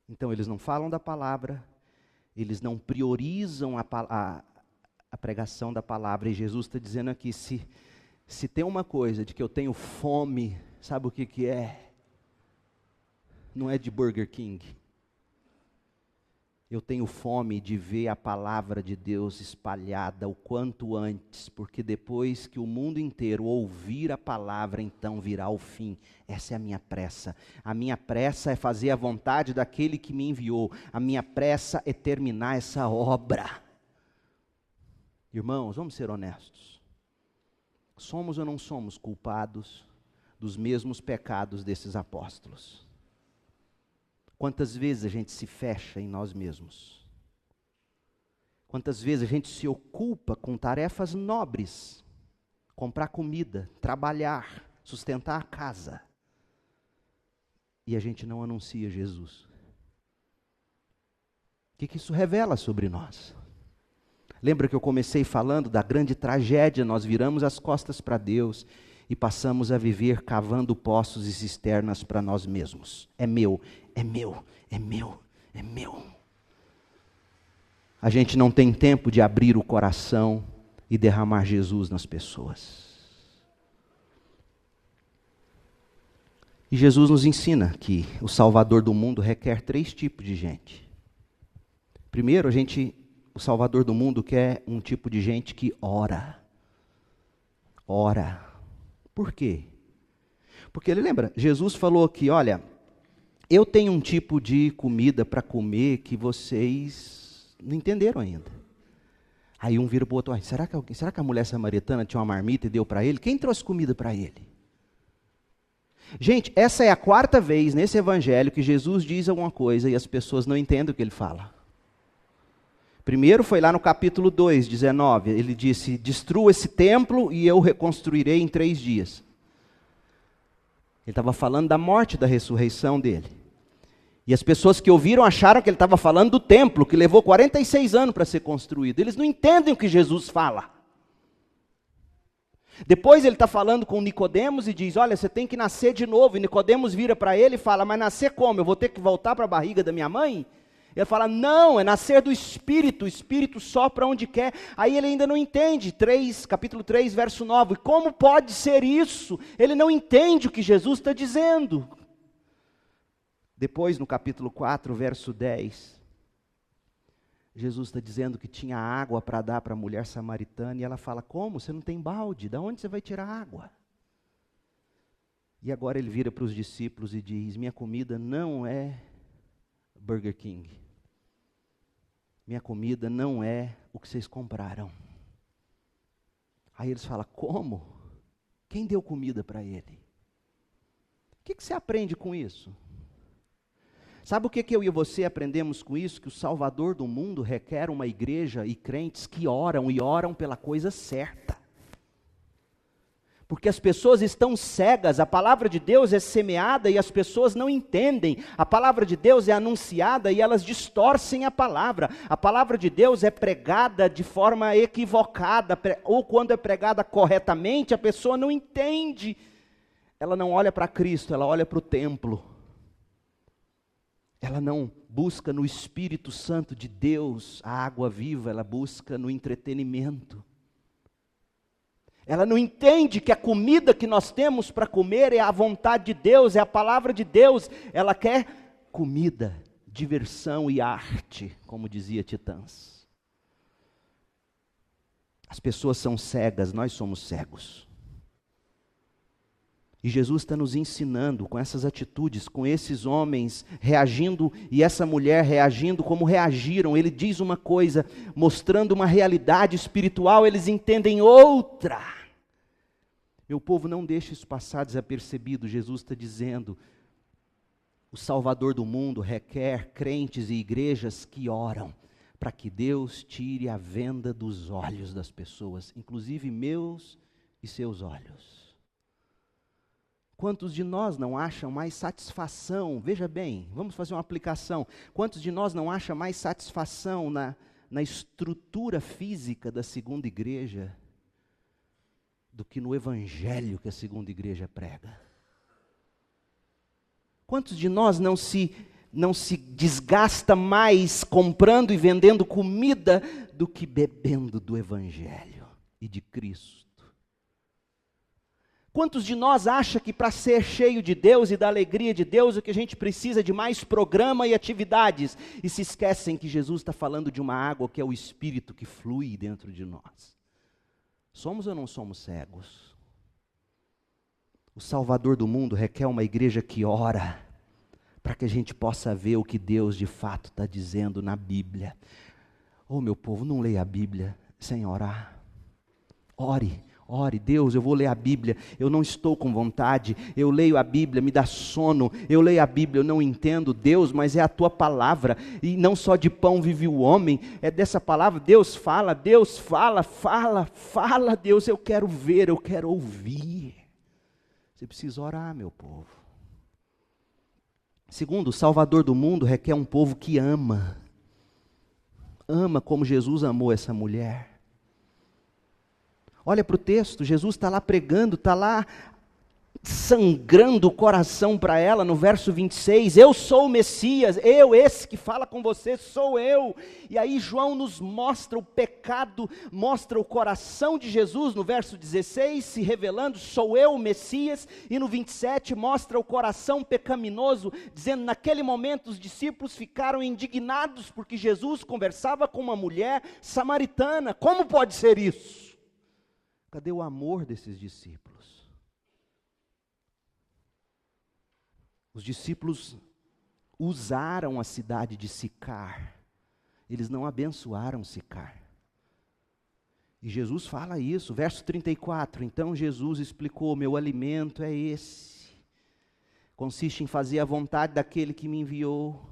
Então eles não falam da palavra, eles não priorizam a pregação da palavra, e Jesus está dizendo aqui, se tem uma coisa de que eu tenho fome, sabe o que é? Não é de Burger King. Eu tenho fome de ver a palavra de Deus espalhada o quanto antes, porque depois que o mundo inteiro ouvir a palavra, então virá o fim. Essa é a minha pressa. A minha pressa é fazer a vontade daquele que me enviou. A minha pressa é terminar essa obra. Irmãos, vamos ser honestos. Somos ou não somos culpados dos mesmos pecados desses apóstolos? Quantas vezes a gente se fecha em nós mesmos? Quantas vezes a gente se ocupa com tarefas nobres? Comprar comida, trabalhar, sustentar a casa. E a gente não anuncia Jesus. O que isso revela sobre nós? Lembra que eu comecei falando da grande tragédia? Nós viramos as costas para Deus e passamos a viver cavando poços e cisternas para nós mesmos. É meu, é meu, é meu, é meu. A gente não tem tempo de abrir o coração e derramar Jesus nas pessoas. E Jesus nos ensina que o Salvador do mundo requer 3 tipos de gente. Primeiro, o Salvador do mundo quer um tipo de gente que ora. Ora. Por quê? Porque ele lembra, Jesus falou aqui, olha, eu tenho um tipo de comida para comer que vocês não entenderam ainda. Aí um vira para o outro, será que a mulher samaritana tinha uma marmita e deu para ele? Quem trouxe comida para ele? Gente, essa é a 4ª vez nesse evangelho que Jesus diz alguma coisa e as pessoas não entendem o que ele fala. Primeiro foi lá no capítulo 2, 19, ele disse, destrua esse templo e eu reconstruirei em 3 dias. Ele estava falando da morte e da ressurreição dele. E as pessoas que ouviram acharam que ele estava falando do templo, que levou 46 anos para ser construído. Eles não entendem o que Jesus fala. Depois ele está falando com Nicodemos e diz, olha, você tem que nascer de novo. E Nicodemos vira para ele e fala, mas nascer como? Eu vou ter que voltar para a barriga da minha mãe? Ele fala, não, é nascer do Espírito, o Espírito sopra onde quer. Aí ele ainda não entende, capítulo 3, verso 9, como pode ser isso? Ele não entende o que Jesus está dizendo. Depois no capítulo 4, verso 10, Jesus está dizendo que tinha água para dar para a mulher samaritana, e ela fala, como? Você não tem balde, de onde você vai tirar água? E agora ele vira para os discípulos e diz, minha comida não é Burger King. Minha comida não é o que vocês compraram. Aí eles falam, como? Quem deu comida para ele? O que você aprende com isso? Sabe o que eu e você aprendemos com isso? Que o Salvador do mundo requer uma igreja e crentes que oram e oram pela coisa certa. Porque as pessoas estão cegas, a palavra de Deus é semeada e as pessoas não entendem. A palavra de Deus é anunciada e elas distorcem a palavra. A palavra de Deus é pregada de forma equivocada, ou quando é pregada corretamente, a pessoa não entende. ela não olha para Cristo, ela olha para o templo. Ela não busca no Espírito Santo de Deus a água viva, ela busca no entretenimento. Ela não entende que a comida que nós temos para comer é a vontade de Deus, é a palavra de Deus. Ela quer comida, diversão e arte, como dizia Titãs. As pessoas são cegas, nós somos cegos. E Jesus está nos ensinando com essas atitudes, com esses homens reagindo e essa mulher reagindo como reagiram. Ele diz uma coisa, mostrando uma realidade espiritual, eles entendem outra. Meu povo, não deixe isso passar desapercebido. Jesus está dizendo, o Salvador do mundo requer crentes e igrejas que oram para que Deus tire a venda dos olhos das pessoas, inclusive meus e seus olhos. Quantos de nós não acham mais satisfação? Veja bem, vamos fazer uma aplicação. Quantos de nós não acham mais satisfação na estrutura física da segunda igreja do que no evangelho que a segunda igreja prega? Quantos de nós não se desgasta mais comprando e vendendo comida do que bebendo do evangelho e de Cristo? Quantos de nós acham que para ser cheio de Deus e da alegria de Deus, o que a gente precisa de mais programa e atividades, e se esquecem que Jesus está falando de uma água que é o Espírito que flui dentro de nós? Somos ou não somos cegos? O Salvador do mundo requer uma igreja que ora, para que a gente possa ver o que Deus de fato está dizendo na Bíblia. Oh, meu povo, não leia a Bíblia sem orar. Ore, Deus, eu vou ler a Bíblia, eu não estou com vontade, eu leio a Bíblia, me dá sono, eu leio a Bíblia, eu não entendo, Deus, mas é a tua palavra, e não só de pão vive o homem, é dessa palavra, Deus fala, Deus, eu quero ver, eu quero ouvir. Você precisa orar, meu povo. Segundo, o Salvador do mundo requer um povo que ama como Jesus amou essa mulher. Olha para o texto, Jesus está lá pregando, está lá sangrando o coração para ela, no verso 26, eu sou o Messias, esse que fala com você, sou eu. E aí João nos mostra o pecado, mostra o coração de Jesus, no verso 16, se revelando, sou eu o Messias, e no 27 mostra o coração pecaminoso, dizendo, naquele momento os discípulos ficaram indignados, porque Jesus conversava com uma mulher samaritana, como pode ser isso? Cadê o amor desses discípulos? Os discípulos usaram a cidade de Sicar, eles não abençoaram Sicar. E Jesus fala isso, verso 34, então Jesus explicou, meu alimento é esse, consiste em fazer a vontade daquele que me enviou.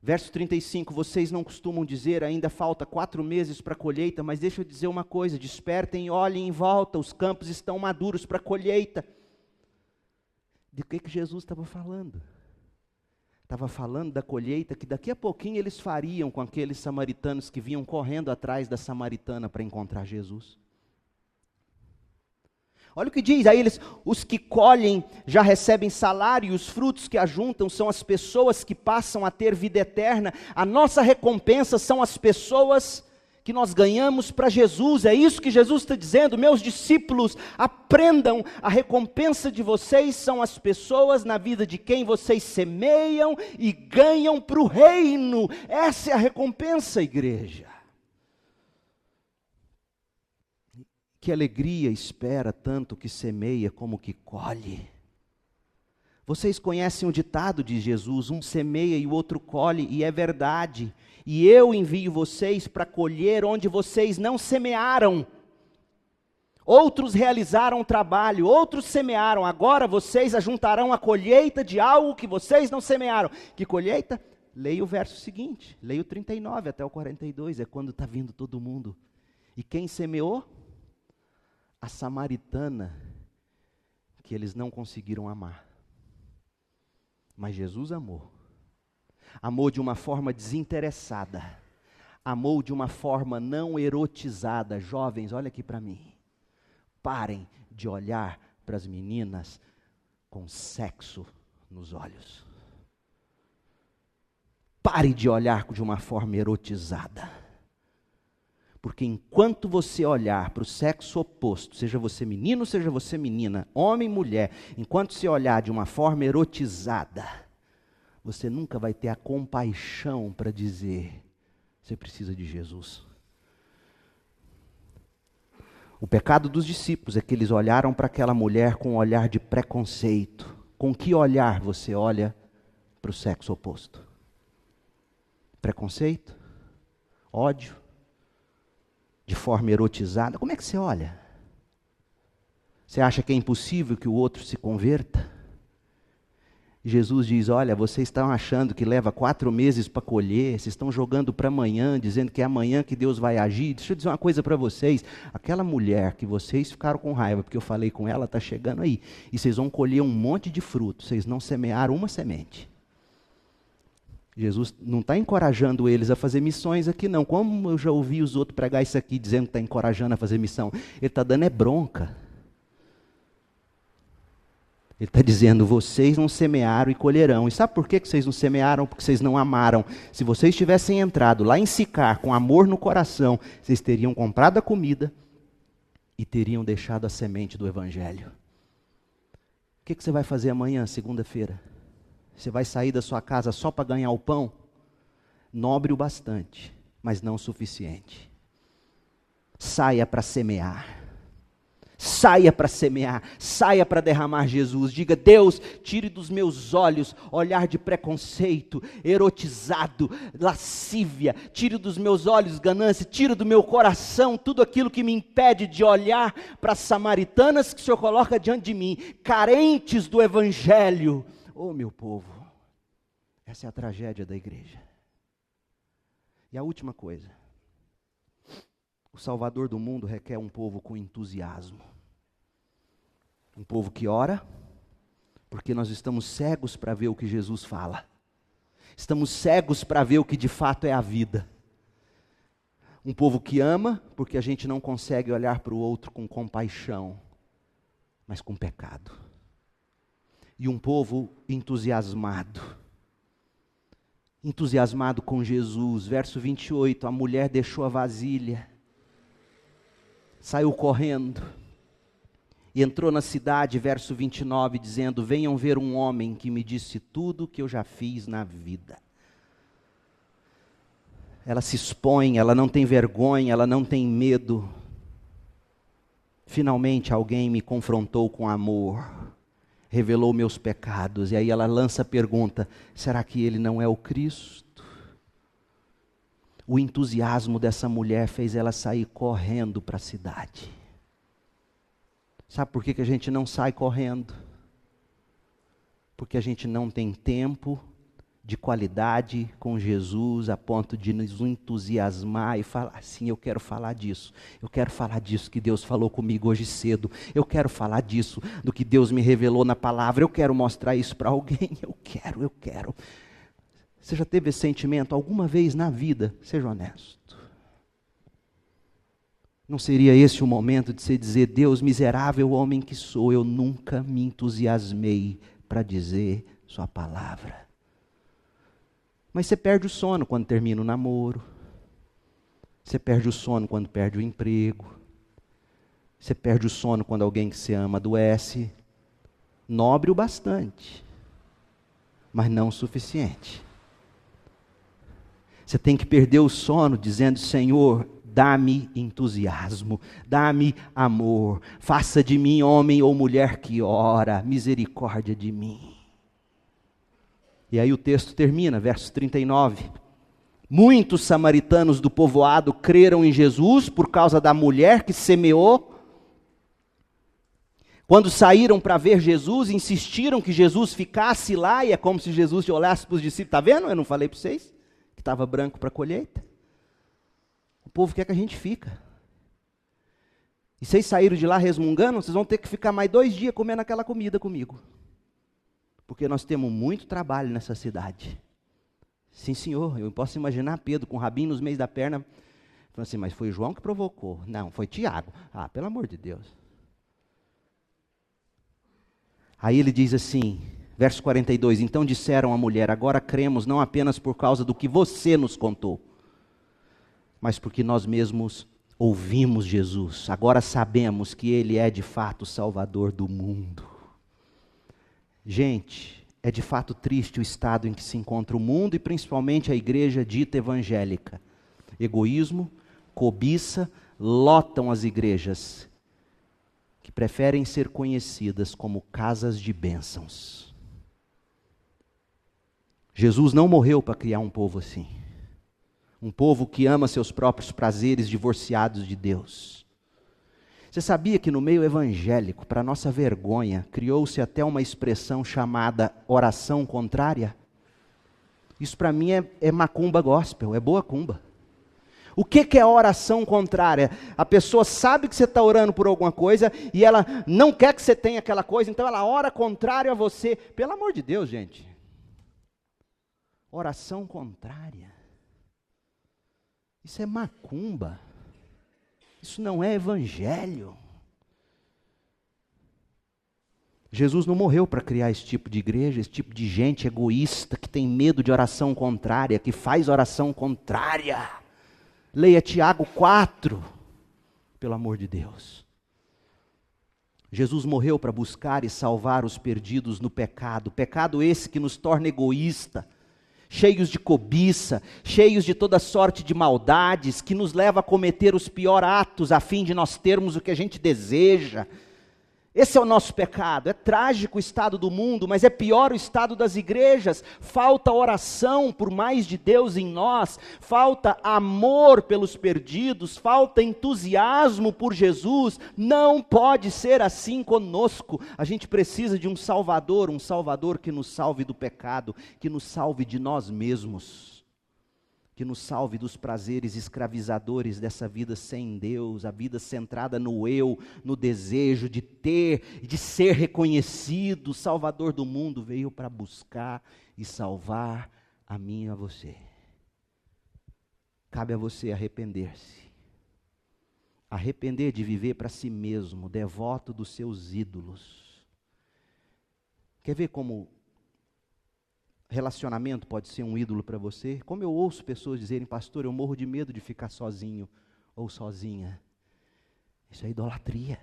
Verso 35, vocês não costumam dizer, ainda falta 4 meses para a colheita, mas deixa eu dizer uma coisa, despertem e olhem em volta, os campos estão maduros para a colheita. De que Jesus estava falando? Estava falando da colheita que daqui a pouquinho eles fariam com aqueles samaritanos que vinham correndo atrás da samaritana para encontrar Jesus. Olha o que diz, aí os que colhem já recebem salário, e os frutos que ajuntam são as pessoas que passam a ter vida eterna. A nossa recompensa são as pessoas que nós ganhamos para Jesus. É isso que Jesus está dizendo, meus discípulos, aprendam, a recompensa de vocês são as pessoas na vida de quem vocês semeiam e ganham para o reino. Essa é a recompensa, igreja. Que alegria espera tanto que semeia como que colhe. Vocês conhecem o ditado de Jesus, um semeia e o outro colhe, e é verdade. E eu envio vocês para colher onde vocês não semearam. Outros realizaram o trabalho, outros semearam, agora vocês ajuntarão a colheita de algo que vocês não semearam. Que colheita? Leia o verso seguinte, leia o 39 até o 42, é quando está vindo todo mundo. E quem semeou? A samaritana, que eles não conseguiram amar. Mas Jesus amou. Amou de uma forma desinteressada. Amou de uma forma não erotizada. Jovens, olha aqui para mim. Parem de olhar para as meninas com sexo nos olhos. Pare de olhar de uma forma erotizada. Porque enquanto você olhar para o sexo oposto, seja você menino, seja você menina, homem, mulher, enquanto você olhar de uma forma erotizada, você nunca vai ter a compaixão para dizer, você precisa de Jesus. O pecado dos discípulos é que eles olharam para aquela mulher com um olhar de preconceito. Com que olhar você olha para o sexo oposto? Preconceito? Ódio? De forma erotizada? Como é que você olha? Você acha que é impossível que o outro se converta? Jesus diz, olha, vocês estão achando que leva 4 meses para colher, vocês estão jogando para amanhã, dizendo que é amanhã que Deus vai agir. Deixa eu dizer uma coisa para vocês, aquela mulher que vocês ficaram com raiva, porque eu falei com ela, está chegando aí, e vocês vão colher um monte de fruto, vocês não semearam uma semente. Jesus não está encorajando eles a fazer missões aqui não, como eu já ouvi os outros pregar isso aqui, dizendo que está encorajando a fazer missão, ele está dando bronca. Ele está dizendo, vocês não semearam e colherão. E sabe por que vocês não semearam? Porque vocês não amaram. Se vocês tivessem entrado lá em Sicar com amor no coração, vocês teriam comprado a comida e teriam deixado a semente do Evangelho. O que você vai fazer amanhã, segunda-feira? Você vai sair da sua casa só para ganhar o pão? Nobre o bastante, mas não o suficiente. Saia para semear. Saia para semear, saia para derramar Jesus. Diga, Deus, tire dos meus olhos olhar de preconceito, erotizado, lascívia. Tire dos meus olhos ganância, tire do meu coração tudo aquilo que me impede de olhar para as samaritanas que o Senhor coloca diante de mim, carentes do Evangelho. Oh, meu povo, essa é a tragédia da igreja. E a última coisa. O Salvador do mundo requer um povo com entusiasmo. Um povo que ora, porque nós estamos cegos para ver o que Jesus fala. Estamos cegos para ver o que de fato é a vida. Um povo que ama, porque a gente não consegue olhar para o outro com compaixão, mas com pecado. E um povo entusiasmado. Entusiasmado com Jesus. Verso 28, a mulher deixou a vasilha, saiu correndo e entrou na cidade, verso 29, dizendo, venham ver um homem que me disse tudo o que eu já fiz na vida. Ela se expõe, ela não tem vergonha, ela não tem medo. Finalmente alguém me confrontou com amor, revelou meus pecados, e aí ela lança a pergunta, será que ele não é o Cristo? O entusiasmo dessa mulher fez ela sair correndo para a cidade. Sabe por que a gente não sai correndo? Porque a gente não tem tempo de qualidade com Jesus a ponto de nos entusiasmar e falar assim, eu quero falar disso que Deus falou comigo hoje cedo, eu quero falar disso, do que Deus me revelou na palavra, eu quero mostrar isso para alguém, eu quero. Você já teve esse sentimento alguma vez na vida? Seja honesto. Não seria esse o momento de você dizer, Deus, miserável homem que sou, eu nunca me entusiasmei para dizer sua palavra. Mas você perde o sono quando termina o namoro. Você perde o sono quando perde o emprego. Você perde o sono quando alguém que você ama adoece. Nobre o bastante, mas não o suficiente. Você tem que perder o sono dizendo, Senhor, dá-me entusiasmo, dá-me amor, faça de mim homem ou mulher que ora, misericórdia de mim. E aí o texto termina, verso 39. Muitos samaritanos do povoado creram em Jesus por causa da mulher que semeou. Quando saíram para ver Jesus, insistiram que Jesus ficasse lá, e é como se Jesus olhasse para os discípulos, está vendo? Eu não falei para vocês? Que estava branco para a colheita. O povo quer que a gente fica. E vocês saíram de lá resmungando, vocês vão ter que ficar mais 2 dias comendo aquela comida comigo. Porque nós temos muito trabalho nessa cidade. Sim, senhor, eu posso imaginar Pedro com o rabinho nos meios da perna, falando assim, mas foi João que provocou. Não, foi Tiago. Ah, pelo amor de Deus. Aí ele diz assim, verso 42, então disseram à mulher, agora cremos não apenas por causa do que você nos contou, mas porque nós mesmos ouvimos Jesus, agora sabemos que Ele é de fato o Salvador do mundo. Gente, é de fato triste o estado em que se encontra o mundo e principalmente a igreja dita evangélica. Egoísmo, cobiça, lotam as igrejas, que preferem ser conhecidas como casas de bênçãos. Jesus não morreu para criar um povo assim. Um povo que ama seus próprios prazeres, divorciados de Deus. Você sabia que no meio evangélico, para nossa vergonha, criou-se até uma expressão chamada oração contrária? Isso para mim é macumba gospel, é boa cumba. O que é oração contrária? A pessoa sabe que você está orando por alguma coisa e ela não quer que você tenha aquela coisa, então ela ora contrário a você. Pelo amor de Deus, gente. Oração contrária. Isso é macumba. Isso não é evangelho. Jesus não morreu para criar esse tipo de igreja, esse tipo de gente egoísta, que tem medo de oração contrária, que faz oração contrária. Leia Tiago 4, pelo amor de Deus. Jesus morreu para buscar e salvar os perdidos no pecado. Pecado esse que nos torna egoísta, cheios de cobiça, cheios de toda sorte de maldades, que nos leva a cometer os piores atos a fim de nós termos o que a gente deseja. Esse é o nosso pecado. É trágico o estado do mundo, mas é pior o estado das igrejas. Falta oração por mais de Deus em nós, falta amor pelos perdidos, falta entusiasmo por Jesus. Não pode ser assim conosco. A gente precisa de um Salvador que nos salve do pecado, que nos salve de nós mesmos, que nos salve dos prazeres escravizadores dessa vida sem Deus, a vida centrada no eu, no desejo de ter, de ser reconhecido. O Salvador do mundo veio para buscar e salvar a mim e a você. Cabe a você arrepender-se. Arrepender de viver para si mesmo, devoto dos seus ídolos. Quer ver como relacionamento pode ser um ídolo para você? Como eu ouço pessoas dizerem, pastor, eu morro de medo de ficar sozinho ou sozinha. Isso é idolatria.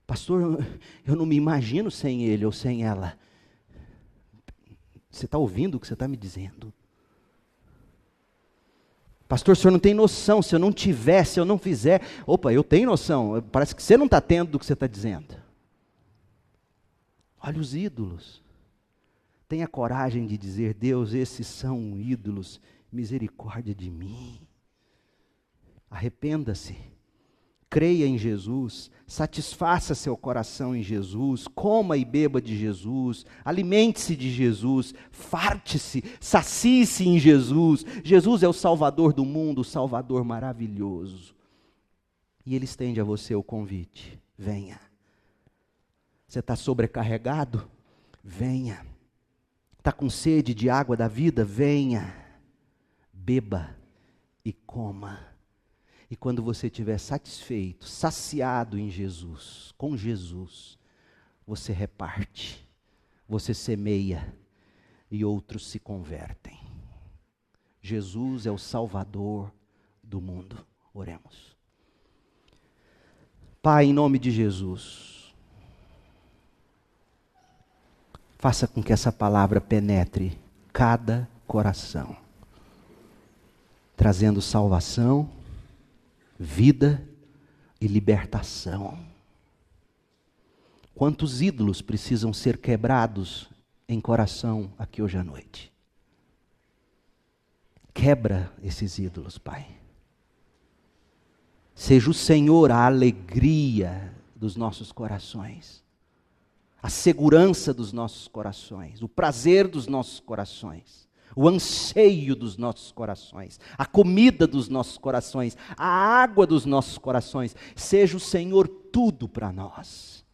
Pastor, eu não me imagino sem ele ou sem ela. Você está ouvindo o que você está me dizendo? Pastor, o senhor não tem noção, se eu não tiver, se eu não fizer. Opa, eu tenho noção, parece que você não está tendo do que você está dizendo. Olha os ídolos. Tenha coragem de dizer, Deus, esses são ídolos, misericórdia de mim. Arrependa-se, creia em Jesus, satisfaça seu coração em Jesus, coma e beba de Jesus, alimente-se de Jesus, farte-se, sacie-se em Jesus. Jesus é o Salvador do mundo, o Salvador maravilhoso. E Ele estende a você o convite, venha. Você está sobrecarregado? Venha. Está com sede de água da vida? Venha, beba e coma. E quando você estiver satisfeito, saciado em Jesus, com Jesus, você reparte, você semeia e outros se convertem. Jesus é o Salvador do mundo. Oremos. Pai, em nome de Jesus, faça com que essa palavra penetre cada coração, trazendo salvação, vida e libertação. Quantos ídolos precisam ser quebrados em coração aqui hoje à noite? Quebra esses ídolos, Pai. Seja o Senhor a alegria dos nossos corações, a segurança dos nossos corações, o prazer dos nossos corações, o anseio dos nossos corações, a comida dos nossos corações, a água dos nossos corações. Seja o Senhor tudo para nós.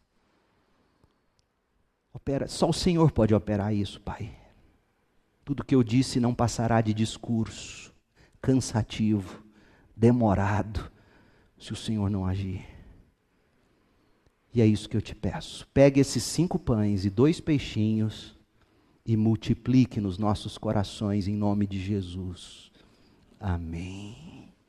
Só o Senhor pode operar isso, Pai. Tudo que eu disse não passará de discurso, cansativo, demorado, se o Senhor não agir. E é isso que eu te peço. Pegue esses 5 pães e 2 peixinhos e multiplique nos nossos corações em nome de Jesus. Amém.